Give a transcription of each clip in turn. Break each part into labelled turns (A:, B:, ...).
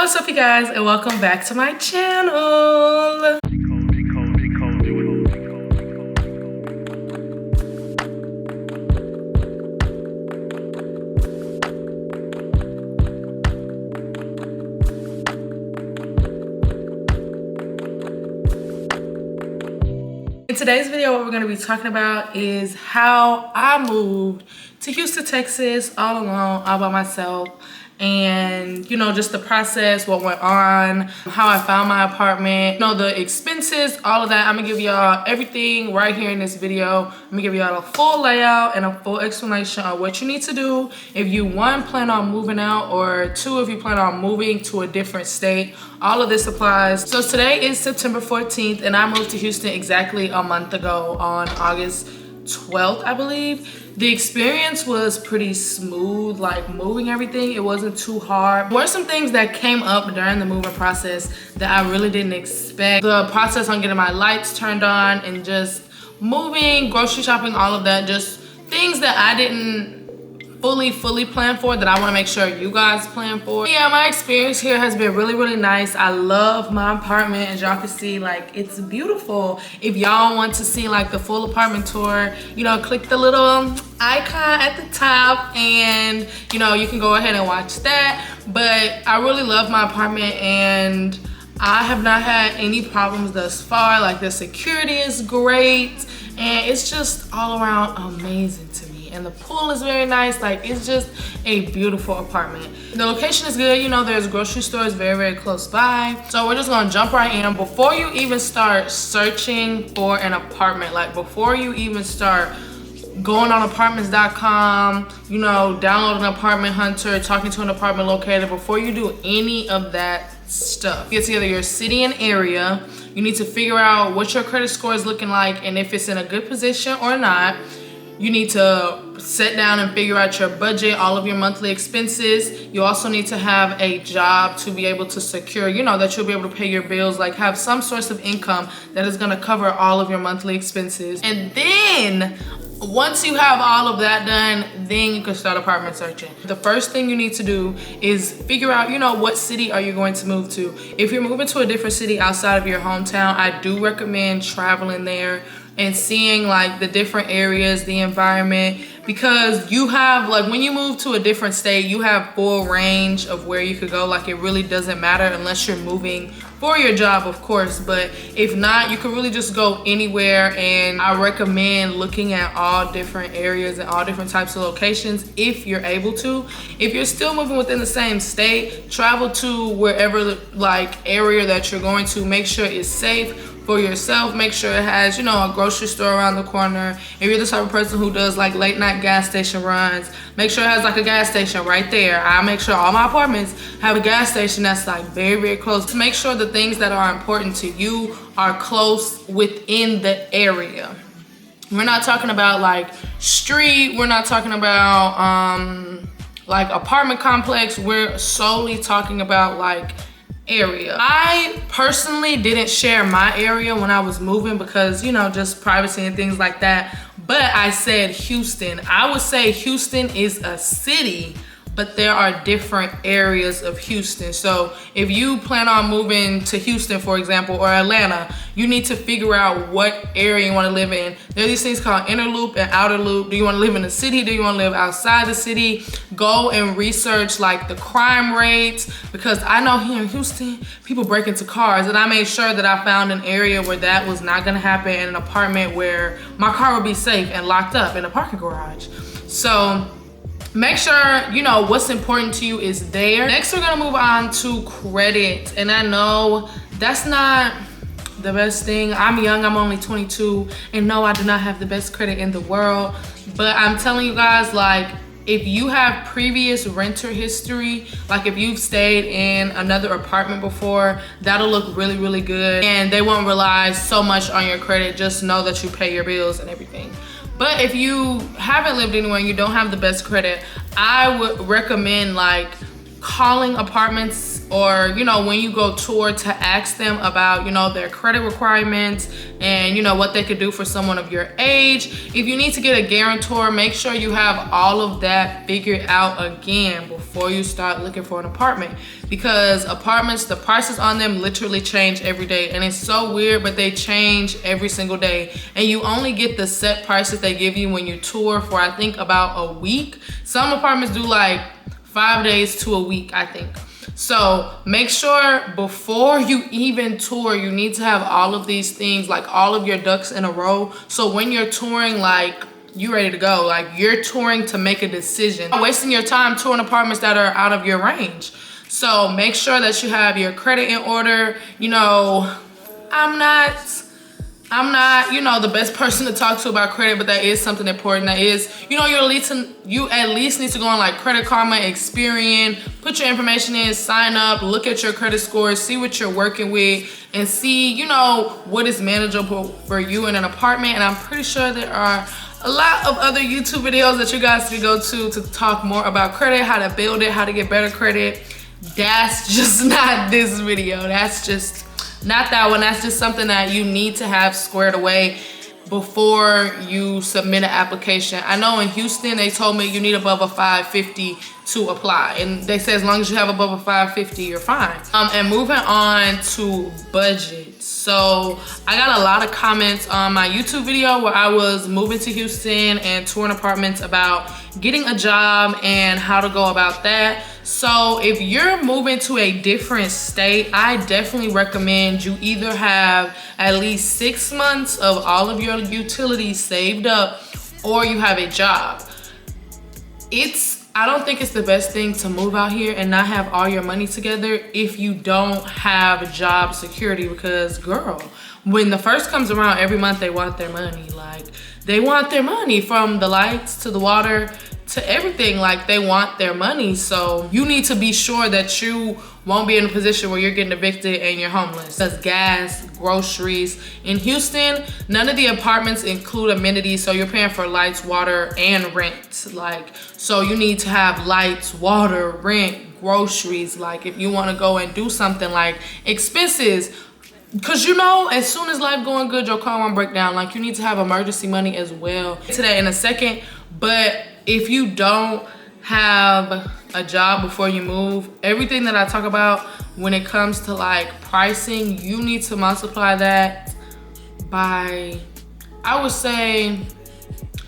A: What's up you guys, and welcome back to my channel. In today's video, what we're going to be talking about is how I moved to Houston, Texas all alone, all by myself. And you know, just the process, what went on, how I found my apartment, you know, the expenses, all of that. I'm gonna give y'all everything right here in this video. I'm gonna give y'all a full layout and a full explanation of what you need to do if you, one, plan on moving out, or two, if you plan on moving to a different state. All of this applies. So today is September 14th and I moved to Houston exactly a month ago on August 12th, I believe. The experience was pretty smooth, like moving everything. It wasn't too hard. There were some things that came up during the moving process that I really didn't expect. The process on getting my lights turned on and just moving, grocery shopping, all of that, just things that I didn't fully plan for, that I want to make sure you guys plan for. Yeah, my experience here has been really nice. I love my apartment. As y'all can see, like, it's beautiful. If y'all want to see like the full apartment tour, you know, click the little icon at the top and you know, you can go ahead and watch that. But I really love my apartment and I have not had any problems thus far. Like, the security is great and it's just all around amazing to me. And the pool is very nice. Like, it's just a beautiful apartment. The location is good. You know, there's grocery stores very close by. So we're just gonna jump right in. Before you even start searching for an apartment, like before you even start going on apartments.com, you know, downloading Apartment Hunter, talking to an apartment locator, before you do any of that stuff, get together your city and area. You need to figure out what your credit score is looking like and if it's in a good position or not. You need to sit down and figure out your budget, all of your monthly expenses. You also need to have a job to be able to secure, you know, that you'll be able to pay your bills, like have some source of income that is gonna cover all of your monthly expenses. And then once you have all of that done, then you can start apartment searching. The first thing you need to do is figure out, you know, what city are you going to move to. If you're moving to a different city outside of your hometown, I do recommend traveling there and seeing like the different areas, the environment, because you have, like, when you move to a different state, you have full range of where you could go. Like, it really doesn't matter unless you're moving for your job, of course, but if not, you can really just go anywhere. And I recommend looking at all different areas and all different types of locations if you're able to. If you're still moving within the same state, travel to wherever like area that you're going to. Make sure it's safe for yourself. Make sure it has, you know, a grocery store around the corner. If you're the type of person who does like late night gas station runs, make sure it has like a gas station right there. I make sure all my apartments have a gas station that's like very close. Make sure the things that are important to you are close within the area. We're not talking about like street, we're not talking about like apartment complex. We're solely talking about like area. I personally didn't share my area when I was moving because, you know, just privacy and things like that. But I said Houston. I would say Houston is a city, but there are different areas of Houston. So if you plan on moving to Houston, for example, or Atlanta, you need to figure out what area you want to live in. There are these things called inner loop and outer loop. Do you want to live in the city? Do you want to live outside the city? Go and research like the crime rates, because I know here in Houston, people break into cars, and I made sure that I found an area where that was not going to happen, in an apartment where my car would be safe and locked up in a parking garage. So make sure, you know, what's important to you is there. Next, we're gonna move on to credit. And I know that's not the best thing. I'm young, I'm only 22, and no, I do not have the best credit in the world. But I'm telling you guys, like, if you have previous renter history, like if you've stayed in another apartment before, that'll look really good. And they won't rely so much on your credit. Just know that you pay your bills and everything. But if you haven't lived anywhere and you don't have the best credit, I would recommend like calling apartments or, you know, when you go tour, to ask them about, you know, their credit requirements and, you know, what they could do for someone of your age. If you need to get a guarantor, make sure you have all of that figured out again before you start looking for an apartment, because apartments, the prices on them literally change every day. And it's so weird, but they change every single day. And you only get the set prices they give you when you tour for, I think, about a week. Some apartments do like 5 days to a week, I think. So make sure before you even tour, you need to have all of these things, like all of your ducks in a row. So when you're touring, like, you ready to go. Like, you're touring to make a decision. Not wasting your time touring apartments that are out of your range. So make sure that you have your credit in order. You know, I'm not, you know, the best person to talk to about credit, but that is something important. That is, you know, you at least need to go on like Credit Karma, Experian, put your information in, sign up, look at your credit scores, see what you're working with, and see, you know, what is manageable for you in an apartment. And I'm pretty sure there are a lot of other YouTube videos that you guys can go to talk more about credit, how to build it, how to get better credit. That's just not this video. That's just not that one. That's just something that you need to have squared away before you submit an application. I know in Houston, they told me you need above a 550 to apply. And they say as long as you have above a 550, you're fine. And moving on to budget. So I got a lot of comments on my YouTube video where I was moving to Houston and touring apartments about getting a job and how to go about that. So if you're moving to a different state, I definitely recommend you either have at least 6 months of all of your utilities saved up, or you have a job. I don't think it's the best thing to move out here and not have all your money together if you don't have job security, because girl, when the first comes around every month, they want their money. Like, they want their money, from the lights to the water to everything. Like, they want their money. So you need to be sure that you won't be in a position where you're getting evicted and you're homeless. That's gas, groceries. In Houston, none of the apartments include amenities, so you're paying for lights, water, and rent. Like, so you need to have lights, water, rent, groceries. Like, if you want to go and do something, like expenses, because you know, as soon as life going good, your car won't break down. Like, you need to have emergency money as well. To that in a second, but if you don't have a job before you move, everything that I talk about when it comes to like pricing, you need to multiply that by, I would say,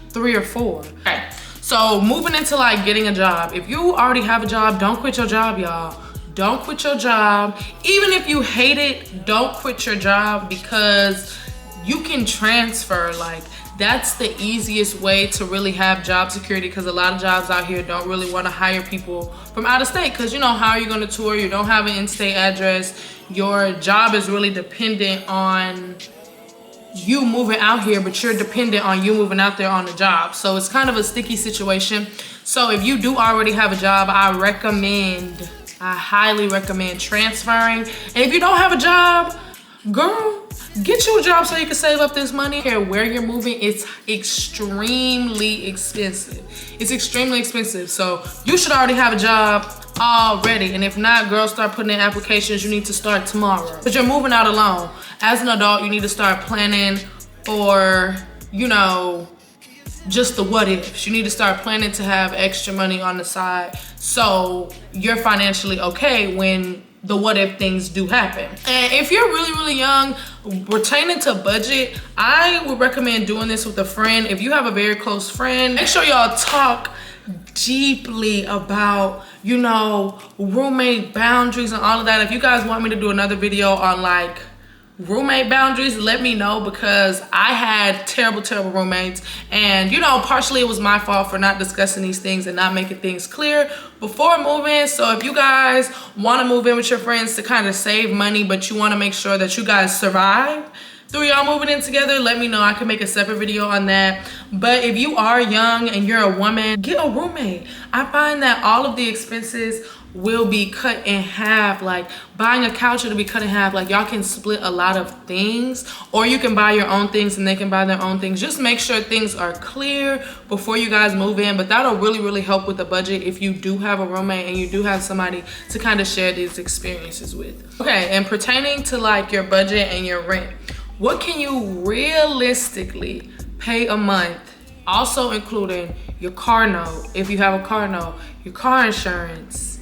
A: 3 or 4. Okay, so moving into like getting a job. If you already have a job, don't quit your job, y'all. Don't quit your job. Even if you hate it, don't quit your job, because you can transfer. Like, that's the easiest way to really have job security, because a lot of jobs out here don't really want to hire people from out of state, because, you know, how are you going to tour? You don't have an in-state address. Your job is really dependent on you moving out here, but you're dependent on you moving out there on the job. So it's kind of a sticky situation. So if you do already have a job, I highly recommend transferring. And if you don't have a job, girl, get you a job so you can save up this money. Here, where you're moving, it's extremely expensive. It's extremely expensive. So you should already have a job already. And if not, girl, start putting in applications. You need to start tomorrow. But you're moving out alone. As an adult, you need to start planning for, you know, just the what ifs. You need to start planning to have extra money on the side so you're financially okay when the what if things do happen. And if you're really young, retaining to budget, I would recommend doing this with a friend. If you have a very close friend, make sure y'all talk deeply about, you know, roommate boundaries and all of that. If you guys want me to do another video on like roommate boundaries, let me know, because I had terrible roommates, and you know, partially it was my fault for not discussing these things and not making things clear before moving. So if you guys want to move in with your friends to kind of save money, but you want to make sure that you guys survive through y'all moving in together, let me know. I can make a separate video on that. But if you are young and you're a woman, get a roommate. I find that all of the expenses will be cut in half. Like buying a couch, it'll be cut in half. Like y'all can split a lot of things, or you can buy your own things and they can buy their own things. Just make sure things are clear before you guys move in. But that'll really help with the budget if you do have a roommate and you do have somebody to kind of share these experiences with. Okay, and pertaining to like your budget and your rent, what can you realistically pay a month? Also including your car note, if you have a car note, your car insurance,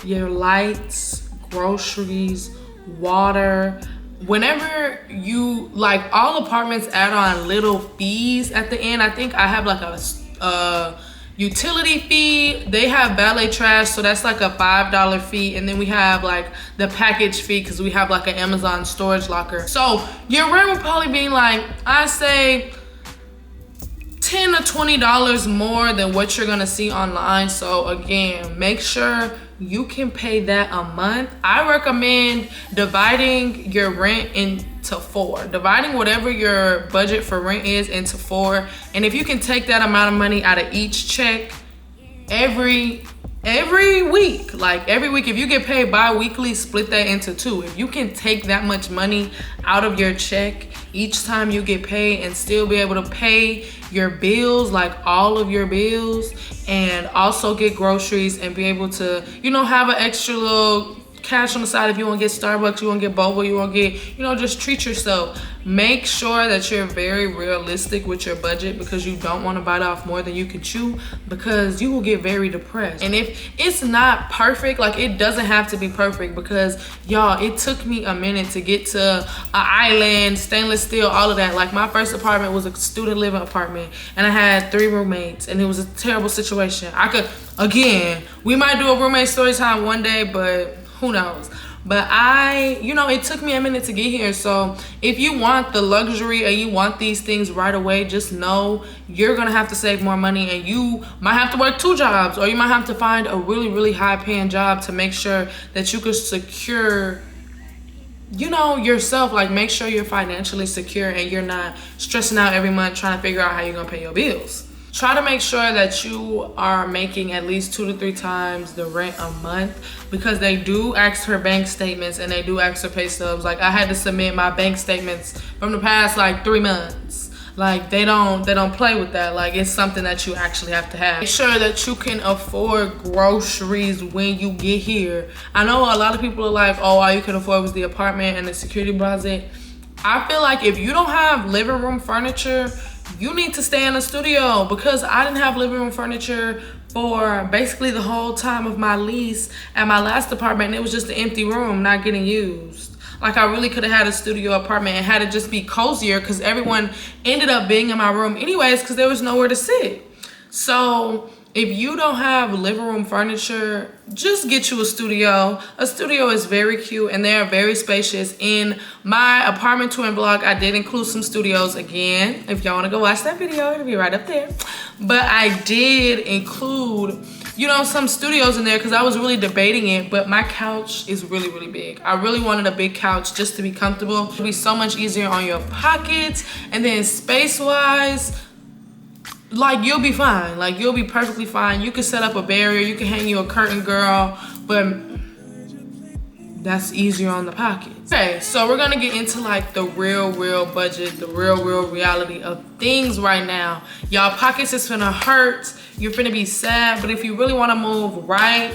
A: your lights, groceries, water. Whenever you, like, all apartments add on little fees at the end. I think I have like a utility fee. They have valet trash, so that's like a $5 fee. And then we have like the package fee because we have like an Amazon storage locker. So your rent will probably be like, I say $10 to $20 more than what you're gonna see online. So again, make sure you can pay that a month. I recommend dividing your rent into 4, dividing whatever your budget for rent is into 4. And if you can take that amount of money out of each check every week, like every week, if you get paid bi-weekly, split that into 2. If you can take that much money out of your check each time you get paid and still be able to pay your bills, like all of your bills, and also get groceries and be able to, you know, have an extra little cash on the side if you want to get Starbucks, you want to get boba, you want to get, you know, just treat yourself. Make sure that you're very realistic with your budget, because you don't want to bite off more than you can chew, because you will get very depressed. And if it's not perfect, like it doesn't have to be perfect, because y'all, it took me a minute to get to an island, stainless steel, all of that. Like my first apartment was a student living apartment and I had 3 roommates and it was a terrible situation. Again, we might do a roommate story time one day, but who knows. But you know, it took me a minute to get here. So if you want the luxury and you want these things right away, just know you're gonna have to save more money, and you might have to work 2 jobs, or you might have to find a really high paying job to make sure that you can secure, you know, yourself. Like make sure you're financially secure and you're not stressing out every month trying to figure out how you're gonna pay your bills. Try to make sure that you are making at least 2 to 3 times the rent a month, because they do ask for bank statements and they do ask for pay stubs. Like I had to submit my bank statements from the past like 3 months. Like they don't play with that. Like it's something that you actually have to have. Make sure that you can afford groceries when you get here. I know a lot of people are like, oh, all you can afford was the apartment and the security deposit. I feel like if you don't have living room furniture, you need to stay in a studio, because I didn't have living room furniture for basically the whole time of my lease at my last apartment, and it was just an empty room not getting used. Like I really could have had a studio apartment and had it just be cozier, because everyone ended up being in my room anyways because there was nowhere to sit. So if you don't have living room furniture, just get you a studio. A studio is very cute and they are very spacious. In my apartment twin blog, I did include some studios. Again, if y'all wanna go watch that video, it'll be right up there. But I did include, you know, some studios in there because I was really debating it, but my couch is really big. I really wanted a big couch just to be comfortable. It'll be so much easier on your pockets, and then space-wise, like you'll be fine. Like you'll be perfectly fine. You can set up a barrier, you can hang you a curtain, girl, but that's easier on the pockets. Okay, so we're gonna get into like the real budget, the real reality of things right now. Y'all pockets is finna hurt, you're finna be sad, but if you really wanna move, write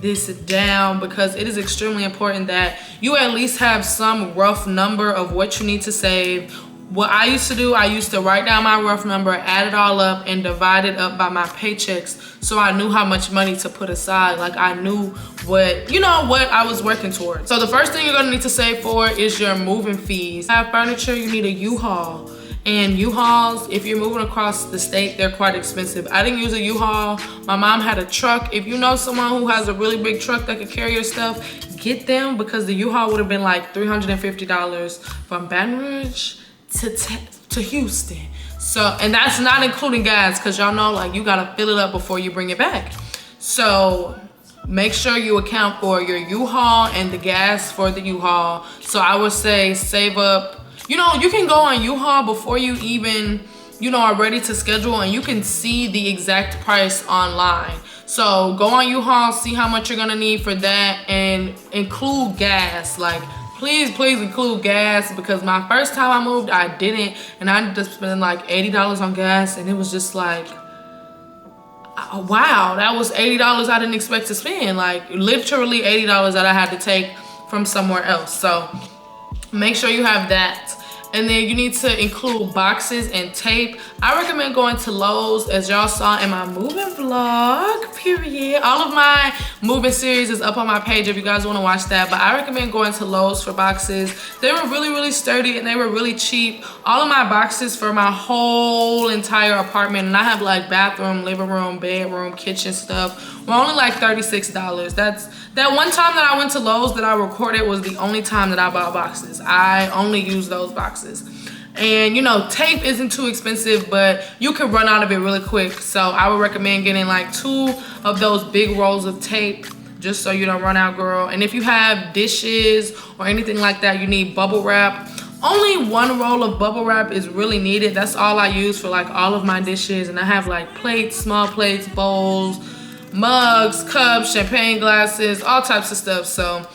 A: this down, because it is extremely important that you at least have some rough number of what you need to save. What I used to do, I used to write down my rough number, add it all up, and divide it up by my paychecks, so I knew how much money to put aside. Like I knew what, you know, what I was working towards. So the first thing you're gonna need to save for is your moving fees. Have furniture, you need a U-Haul. And U-Hauls, if you're moving across the state, they're quite expensive. I didn't use a U-Haul. My mom had a truck. If you know someone who has a really big truck that could carry your stuff, get them, because the U-Haul would have been like $350 from Baton Rouge to Houston. So, and that's not including gas, because y'all know, like, you gotta fill it up before you bring it back. So make sure you account for your U-Haul and the gas for the U-Haul. So I would say save up. You know, you can go on U-Haul before you even, you know, are ready to schedule, and you can see the exact price online. So go on U-Haul, see how much you're gonna need for that, and include gas. Like, please include gas, because my first time I moved, I didn't, and I ended up spending like $80 on gas, and it was just like, wow, that was $80 I didn't expect to spend. Like, literally $80 that I had to take from somewhere else. So make sure you have that. And then you need to include boxes and tape. I recommend going to Lowe's, as y'all saw in my moving vlog, period. All of my moving series is up on my page if you guys want to watch that. But I recommend going to Lowe's for boxes. They were really sturdy, and they were really cheap. All of my boxes for my whole entire apartment, and I have like bathroom, living room, bedroom, kitchen stuff, were only like $36. That one time that I went to Lowe's that I recorded was the only time that I bought boxes. I only use those boxes. And you know, tape isn't too expensive, but you can run out of it really quick. So I would recommend getting like 2 of those big rolls of tape, just so you don't run out, girl. And if you have dishes or anything like that, you need bubble wrap. Only 1 roll of bubble wrap is really needed. That's all I use for like all of my dishes. And I have like plates, small plates, bowls, mugs, cups, champagne glasses, all types of stuff. So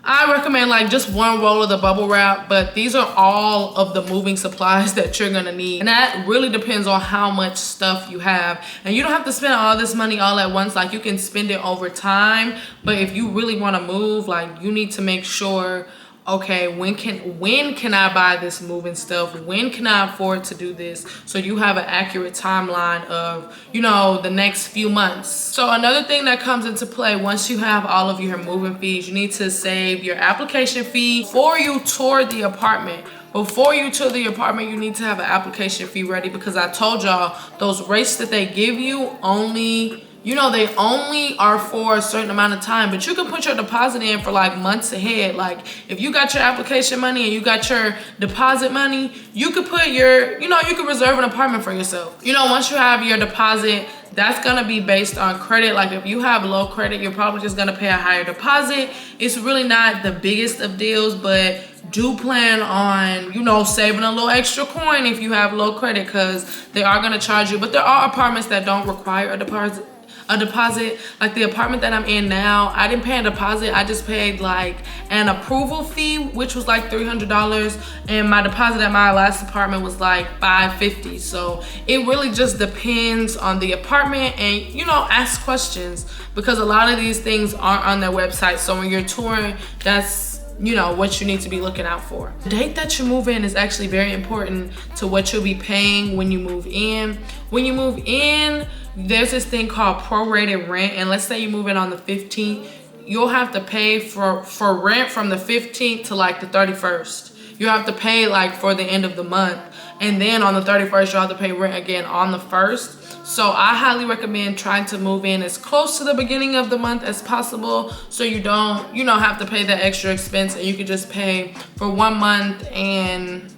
A: I recommend like just 1 roll of the bubble wrap, but these are all of the moving supplies that you're gonna need. And that really depends on how much stuff you have. And you don't have to spend all this money all at once. Like, you can spend it over time, but if you really wanna move, like, you need to make sure, okay, when can I buy this moving stuff? When can I afford to do this? So you have an accurate timeline of, you know, the next few months. So another thing that comes into play once you have all of your moving fees, you need to save your application fee before you tour the apartment. Before you tour the apartment, you need to have an application fee ready, because I told y'all those rates that they give you only, you know, they only are for a certain amount of time, but you can put your deposit in for like months ahead. Like, if you got your application money and you got your deposit money, you could put your, you know, you could reserve an apartment for yourself. You know, once you have your deposit, that's gonna be based on credit. Like, if you have low credit, you're probably just gonna pay a higher deposit. It's really not the biggest of deals, but do plan on, you know, saving a little extra coin if you have low credit, because they are gonna charge you. But there are apartments that don't require a deposit. Like the apartment that I'm in now, I didn't pay a deposit. I just paid like an approval fee, which was like $300, and my deposit at my last apartment was like $550. So it really just depends on the apartment, and you know, ask questions, because a lot of these things aren't on their website. So when you're touring, that's, you know, what you need to be looking out for. The date that you move in is actually very important to what you'll be paying when you move in. When you move in, there's this thing called prorated rent, and let's say you move in on the 15th, you'll have to pay for rent from the 15th to like the 31st. You have to pay like for the end of the month, and then on the 31st you'll have to pay rent again on the 1st. So I highly recommend trying to move in as close to the beginning of the month as possible, so you don't, you know, have to pay that extra expense, and you can just pay for 1 month and,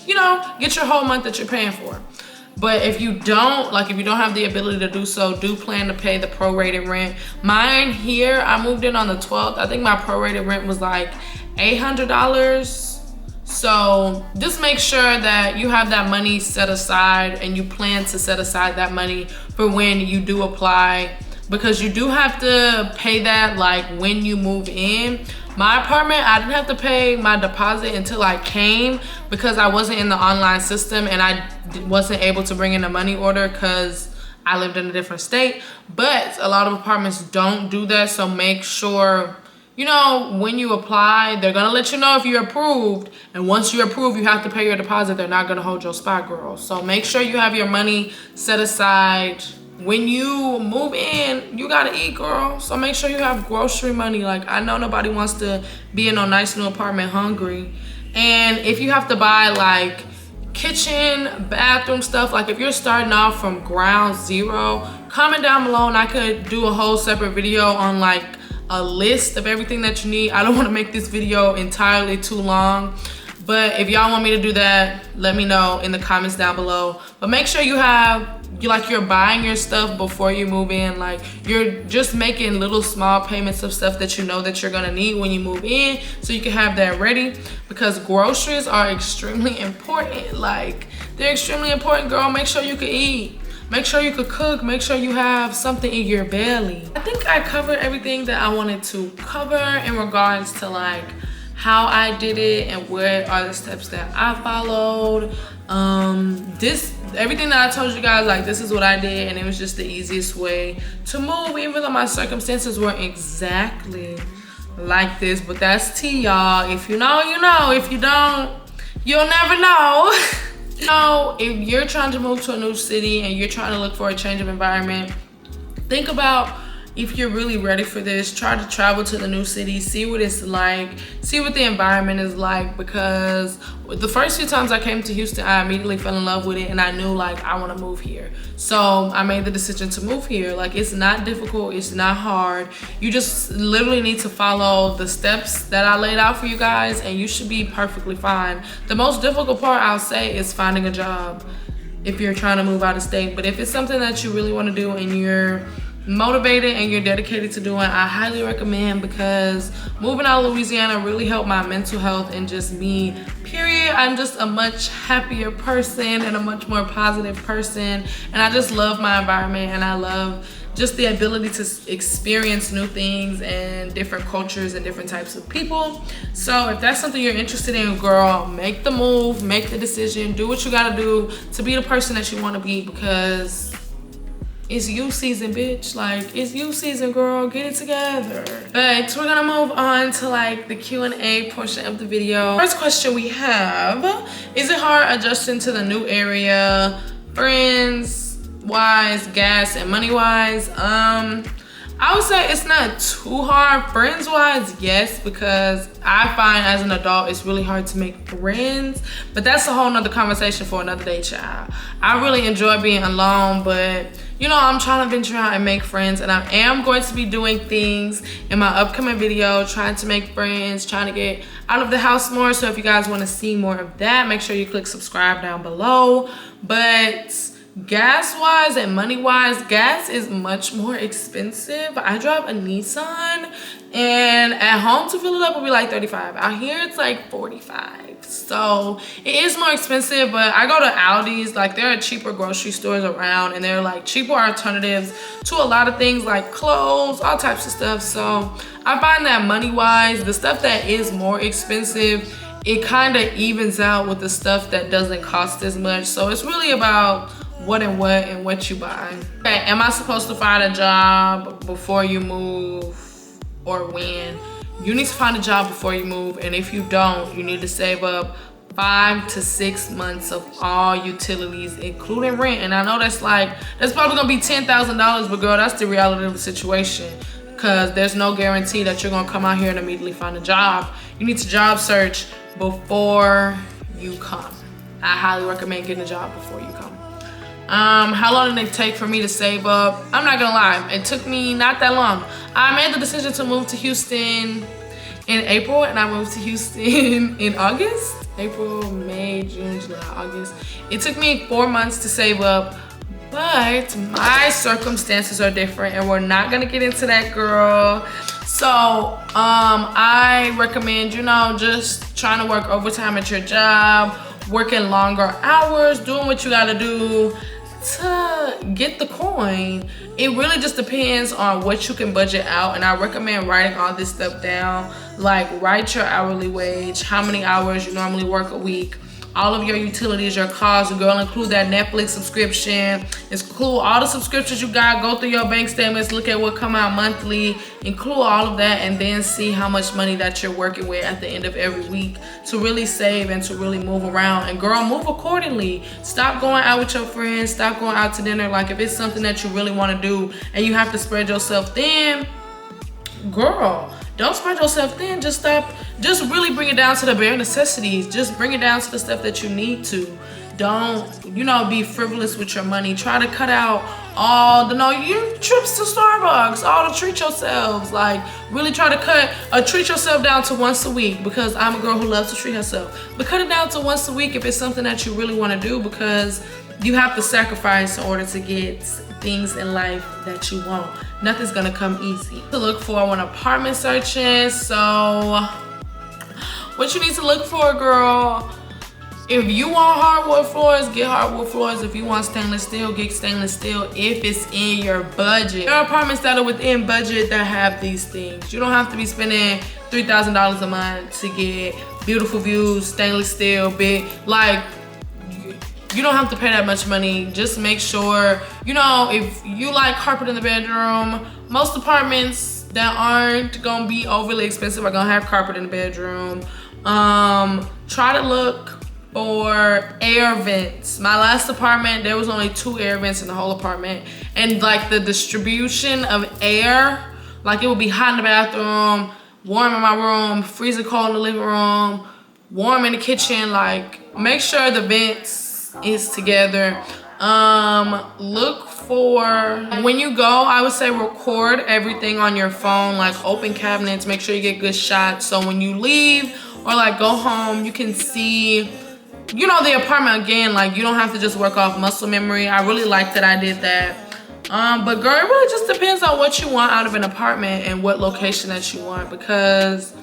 A: you know, get your whole month that you're paying for. But if you don't, like, if you don't have the ability to do so, do plan to pay the prorated rent. Mine here, I moved in on the 12th. I think my prorated rent was like $800. So just make sure that you have that money set aside, and you plan to set aside that money for when you do apply, because you do have to pay that like when you move in. My apartment, I didn't have to pay my deposit until I came, because I wasn't in the online system and I wasn't able to bring in a money order because I lived in a different state. But a lot of apartments don't do that, so make sure, you know, when you apply, they're gonna let you know if you're approved, and once you're approved, you have to pay your deposit. They're not gonna hold your spot, girl. So make sure you have your money set aside. When you move in, you gotta eat, girl. So make sure you have grocery money. Like, I know nobody wants to be in a nice new apartment hungry. And if you have to buy like kitchen, bathroom stuff, like if you're starting off from ground zero, comment down below and I could do a whole separate video on like a list of everything that you need. I don't want to make this video entirely too long, but if y'all want me to do that, let me know in the comments down below. But make sure you have, you're buying your stuff before you move in. Like, you're just making little small payments of stuff that you know that you're gonna need when you move in, so you can have that ready, because groceries are extremely important. Like, they're extremely important, girl. Make sure you can eat. Make sure you could cook. Make sure you have something in your belly. I think I covered everything that I wanted to cover in regards to like how I did it and what are the steps that I followed. Everything that I told you guys, like, this is what I did, and it was just the easiest way to move, even though my circumstances weren't exactly like this. But that's tea, y'all. If you know, you know. If you don't, you'll never know. You know, if you're trying to move to a new city and you're trying to look for a change of environment, think about if you're really ready for this. Try to travel to the new city, see what it's like, see what the environment is like, because the first few times I came to Houston, I immediately fell in love with it, and I knew like I want to move here. So I made the decision to move here. Like, it's not difficult, it's not hard. You just literally need to follow the steps that I laid out for you guys, and you should be perfectly fine. The most difficult part, I'll say, is finding a job if you're trying to move out of state. But if it's something that you really want to do and you're motivated and you're dedicated to doing, I highly recommend, because moving out of Louisiana really helped my mental health and just me, period. I'm just a much happier person and a much more positive person, and I just love my environment, and I love just the ability to experience new things and different cultures and different types of people. So if that's something you're interested in, girl, make the move, make the decision, do what you gotta do to be the person that you want to be, because it's you season, bitch. Like, it's you season, girl. Get it together. But we're gonna move on to like the Q&A portion of the video. First question we have: is it hard adjusting to the new area, friends wise, gas and money wise? I would say it's not too hard. Friends wise, yes, because I find as an adult it's really hard to make friends, but that's a whole nother conversation for another day, child. I really enjoy being alone, but you know, I'm trying to venture out and make friends, and I am going to be doing things in my upcoming video, trying to make friends, trying to get out of the house more. So if you guys want to see more of that, make sure you click subscribe down below. But gas wise and money wise, gas is much more expensive. I drive a Nissan, and at home to fill it up will be like 35. Out here it's like 45. So it is more expensive, but I go to Aldi's. Like, there are cheaper grocery stores around, and they're like cheaper alternatives to a lot of things like clothes, all types of stuff. So I find that money wise, the stuff that is more expensive, it kind of evens out with the stuff that doesn't cost as much. So it's really about what you buy. Okay, am I supposed to find a job before you move, or when? You need to find a job before you move, and if you don't, you need to save up 5 to 6 months of all utilities, including rent. And I know that's probably gonna be $10,000, but girl, that's the reality of the situation, because there's no guarantee that you're gonna come out here and immediately find a job. You need to job search before you come. I highly recommend getting a job before you come. How long did it take for me to save up? I'm not gonna lie, it took me not that long. I made the decision to move to Houston in April, and I moved to Houston in August. April, May, June, July, August. It took me 4 months to save up, but my circumstances are different, and we're not gonna get into that, girl. So I recommend, you know, just trying to work overtime at your job, working longer hours, doing what you gotta do to get the coin. It really just depends on what you can budget out, and I recommend writing all this stuff down. Like, write your hourly wage, how many hours you normally work a week, all of your utilities, your costs. Girl, include that Netflix subscription, include all the subscriptions you got, go through your bank statements, look at what come out monthly, include all of that, and then see how much money that you're working with at the end of every week to really save and to really move around. And girl, move accordingly. Stop going out with your friends, stop going out to dinner. Like, if it's something that you really want to do and you have to spread yourself thin, girl, don't spread yourself thin. Just really bring it down to the bare necessities. Just bring it down to the stuff that you need to. Don't, you know, be frivolous with your money. Try to cut out all the your trips to Starbucks, all the treat yourselves. Like, really try to treat yourself down to once a week, because I'm a girl who loves to treat herself. But cut it down to once a week if it's something that you really want to do, because you have to sacrifice in order to get things in life that you want. Nothing's gonna come easy. To look for when apartment searching. So what you need to look for, girl, If you want hardwood floors, get hardwood floors. If you want stainless steel, get stainless steel if it's in your budget. There are apartments that are within budget that have these things. You don't have to be spending $3,000 a month to get beautiful views, stainless steel, big, like, you don't have to pay that much money. Just make sure, you know, if you like carpet in the bedroom, most apartments that aren't gonna be overly expensive are gonna have carpet in the bedroom. Try to look for air vents. My last apartment, there was only 2 air vents in the whole apartment. And like the distribution of air, like it would be hot in the bathroom, warm in my room, freezing cold in the living room, warm in the kitchen. Like, make sure the vents is together. Look for, when you go, I would say record everything on your phone, like open cabinets, make sure you get good shots. So when you leave or like go home, you can see, you know, the apartment again. Like, you don't have to just work off muscle memory. I really like that I did that. But girl, it really just depends on what you want out of an apartment and what location that you want, because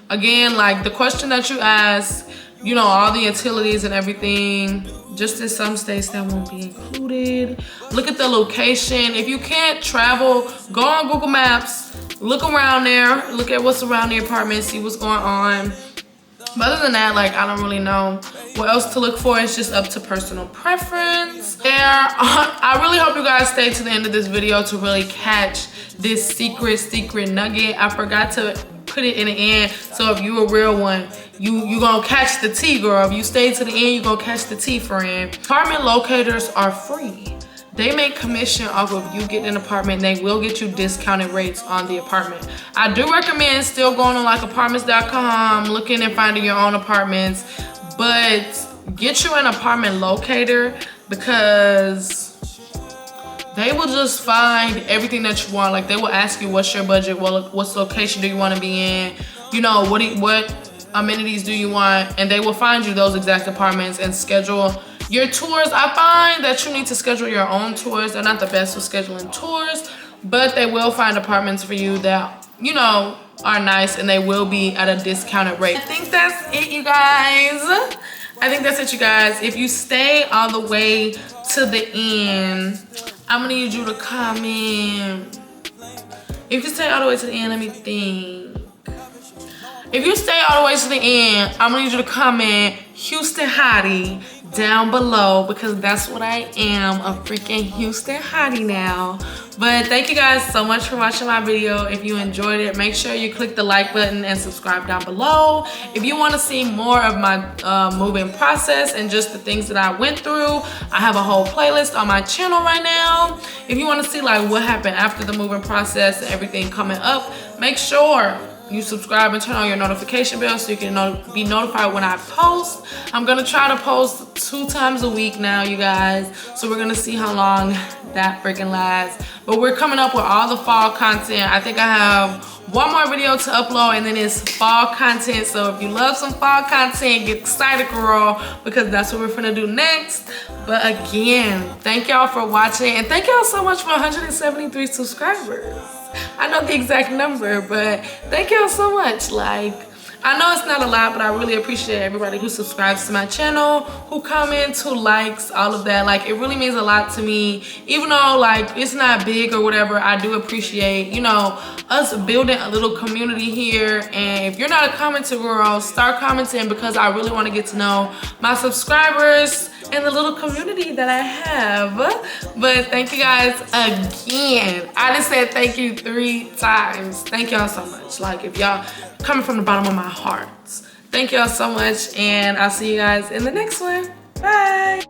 A: again, like the question that you ask, you know, all the utilities and everything, just in some states that won't be included. Look at the location. If you can't travel, go on Google Maps, look around there, look at what's around the apartment, see what's going on. But other than that, like, I don't really know what else to look for. It's just up to personal preference. I really hope you guys stay to the end of this video to really catch this secret nugget. I forgot to put it in the end. So if you a real one, you gonna catch the tea, girl. If you stay to the end, you gonna catch the tea, friend. Apartment locators are free. They make commission off of you getting an apartment. They will get you discounted rates on the apartment. I do recommend still going on like apartments.com, looking and finding your own apartments, but get you an apartment locator, because they will just find everything that you want. Like, they will ask you what's your budget, what location do you want to be in, you know, what amenities do you want, and they will find you those exact apartments and schedule your tours. I find that you need to schedule your own tours. They're not the best with scheduling tours, but they will find apartments for you that, you know, are nice, and they will be at a discounted rate. I think that's it, you guys. I think that's it, you guys. If you stay all the way to the end, I'm gonna need you to comment. If you stay all the way to the end, let me think. If you stay all the way to the end, I'm gonna need you to comment Houston Hottie down below, because that's what I am, a freaking Houston Hottie now. But thank you guys so much for watching my video. If you enjoyed it, make sure you click the like button and subscribe down below. If you want to see more of my moving process and just the things that I went through, I have a whole playlist on my channel right now. If you want to see like what happened after the moving process and everything coming up, make sure you subscribe and turn on your notification bell so you can be notified when I post. I'm gonna try to post 2 times a week now, you guys. So we're gonna see how long that freaking lasts. But we're coming up with all the fall content. I think I have 1 more video to upload, and then it's fall content. So if you love some fall content, get excited, girl, because that's what we're gonna do next. But again, thank y'all for watching, and thank y'all so much for 173 subscribers. I know the exact number, but thank y'all so much. Like, I know it's not a lot, but I really appreciate everybody who subscribes to my channel, who comments, who likes, all of that. Like, it really means a lot to me. Even though like it's not big or whatever, I do appreciate, you know, us building a little community here. And if you're not a commenter, girl, start commenting, because I really want to get to know my subscribers and the little community that I have. But thank you guys again. I just said thank you 3 times. Thank y'all so much. Like, if y'all coming from the bottom of my heart, thank y'all so much, and I'll see you guys in the next one. Bye.